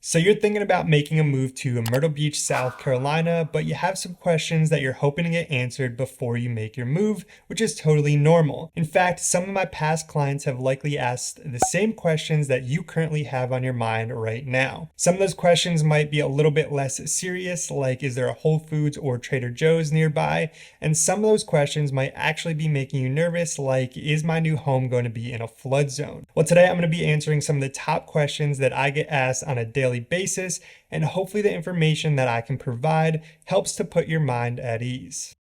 So you're thinking about making a move to Myrtle Beach, South Carolina, but you have some questions that you're hoping to get answered before you make your move, which is totally normal. In fact, some of my past clients have likely asked the same questions that you currently have on your mind right now. Some of those questions might be a little bit less serious, like is there a Whole Foods or Trader Joe's nearby? And some of those questions might actually be making you nervous, like is my new home going to be in a flood zone? Well, today I'm going to be answering some of the top questions that I get asked on a daily basis, and hopefully the information that I can provide helps to put your mind at ease.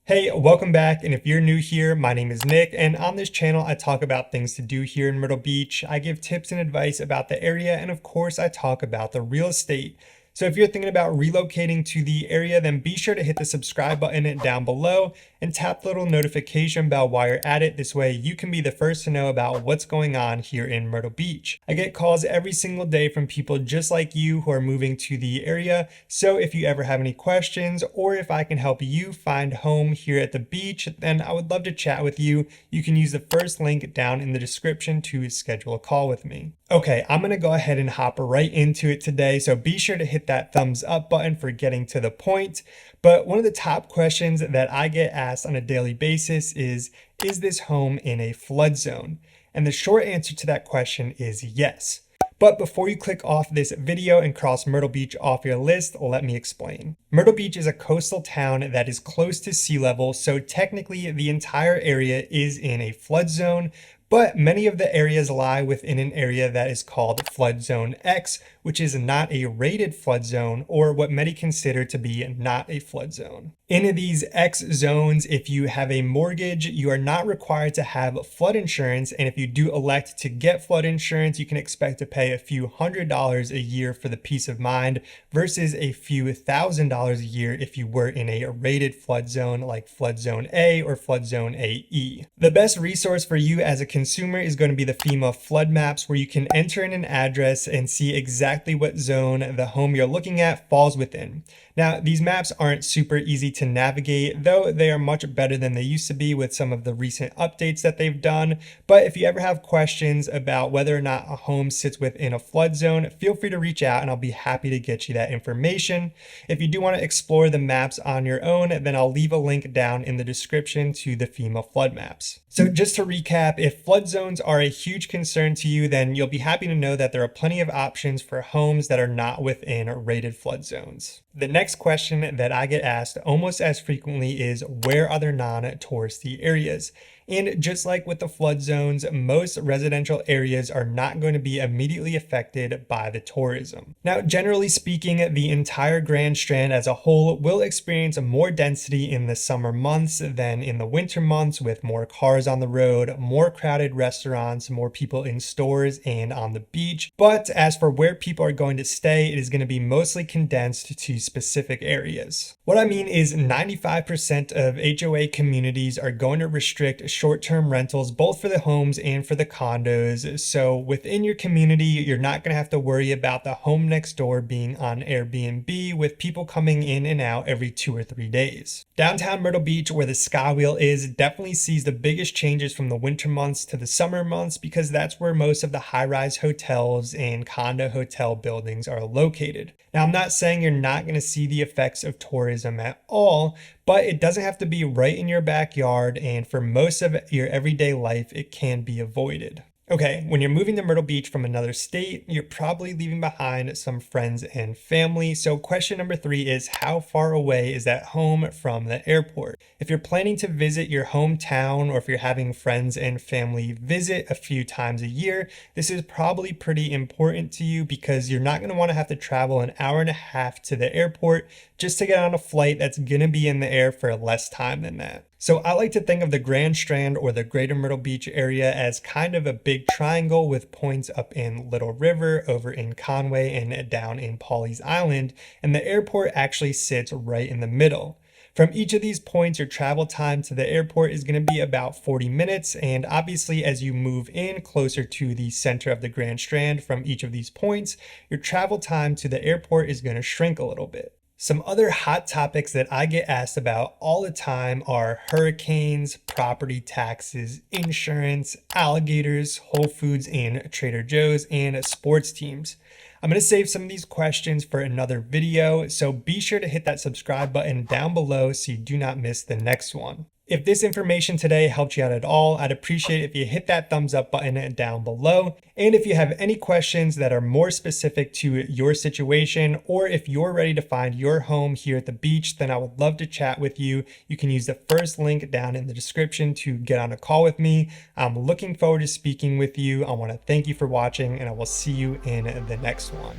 Hey, welcome back, and if you're new here, my name is Nick, and on this channel I talk about things to do here in Myrtle Beach. I give tips and advice about the area, and of course I talk about the real estate. So if you're thinking about relocating to the area, then be sure to hit the subscribe button down below and tap the little notification bell while you're at it. This way you can be the first to know about what's going on here in Myrtle Beach. I get calls every single day from people just like you who are moving to the area. So if you ever have any questions, or if I can help you find home here at the beach, then I would love to chat with you. You can use the first link down in the description to schedule a call with me. Okay, I'm gonna go ahead and hop right into it today. So be sure to hit that thumbs up button for getting to the point. But one of the top questions that I get asked on a daily basis is this home in a flood zone? And the short answer to that question is yes. But before you click off this video and cross Myrtle Beach off your list, let me explain. Myrtle Beach is a coastal town that is close to sea level, so technically the entire area is in a flood zone, but many of the areas lie within an area that is called Flood Zone X, which is not a rated flood zone, or what many consider to be not a flood zone. In these X zones, if you have a mortgage, you are not required to have flood insurance, and if you do elect to get flood insurance, you can expect to pay a few $100s a year for the peace of mind versus a few $1,000s a year if you were in a rated flood zone like Flood Zone A or Flood Zone AE. The best resource for you as a consumer is going to be the FEMA flood maps, where you can enter in an address and see exactly what zone the home you're looking at falls within. Now, these maps aren't super easy to navigate, though they are much better than they used to be with some of the recent updates that they've done. But if you ever have questions about whether or not a home sits within a flood zone, feel free to reach out and I'll be happy to get you that information. If you do want to explore the maps on your own, then I'll leave a link down in the description to the FEMA flood maps. So just to recap, if flood zones are a huge concern to you, then you'll be happy to know that there are plenty of options for homes that are not within rated flood zones. The next question that I get asked almost as frequently is, where are there non-touristy areas? And just like with the flood zones, most residential areas are not going to be immediately affected by the tourism. Now, generally speaking, the entire Grand Strand as a whole will experience more density in the summer months than in the winter months, with more cars on the road, more crowded restaurants, more people in stores and on the beach. But as for where people are going to stay, it is going to be mostly condensed to specific areas. What I mean is 95% of HOA communities are going to restrict short-term rentals, both for the homes and for the condos. So within your community, you're not going to have to worry about the home next door being on Airbnb with people coming in and out every 2 or 3 days. Downtown Myrtle Beach, where the Skywheel is, definitely sees the biggest changes from the winter months to the summer months, because that's where most of the high-rise hotels and condo hotel buildings are located. Now, I'm not saying you're not going to see the effects of tourism at all, but it doesn't have to be right in your backyard, and for most of your everyday life, it can be avoided. Okay, when you're moving to Myrtle Beach from another state, you're probably leaving behind some friends and family. So question number 3 is, how far away is that home from the airport? If you're planning to visit your hometown, or if you're having friends and family visit a few times a year, this is probably pretty important to you, because you're not going to want to have to travel an hour and a half to the airport just to get on a flight that's going to be in the air for less time than that. So I like to think of the Grand Strand or the greater Myrtle Beach area as kind of a big triangle with points up in Little River, over in Conway, and down in Pawleys Island, and the airport actually sits right in the middle. From each of these points, your travel time to the airport is going to be about 40 minutes, and obviously as you move in closer to the center of the Grand Strand from each of these points, your travel time to the airport is going to shrink a little bit. Some other hot topics that I get asked about all the time are hurricanes, property taxes, insurance, alligators, Whole Foods and Trader Joe's, and sports teams. I'm going to save some of these questions for another video, so be sure to hit that subscribe button down below so you do not miss the next one. If this information today helped you out at all, I'd appreciate it if you hit that thumbs up button down below. And if you have any questions that are more specific to your situation, or if you're ready to find your home here at the beach, then I would love to chat with you. You can use the first link down in the description to get on a call with me. I'm looking forward to speaking with you. I want to thank you for watching, and I will see you in the next one.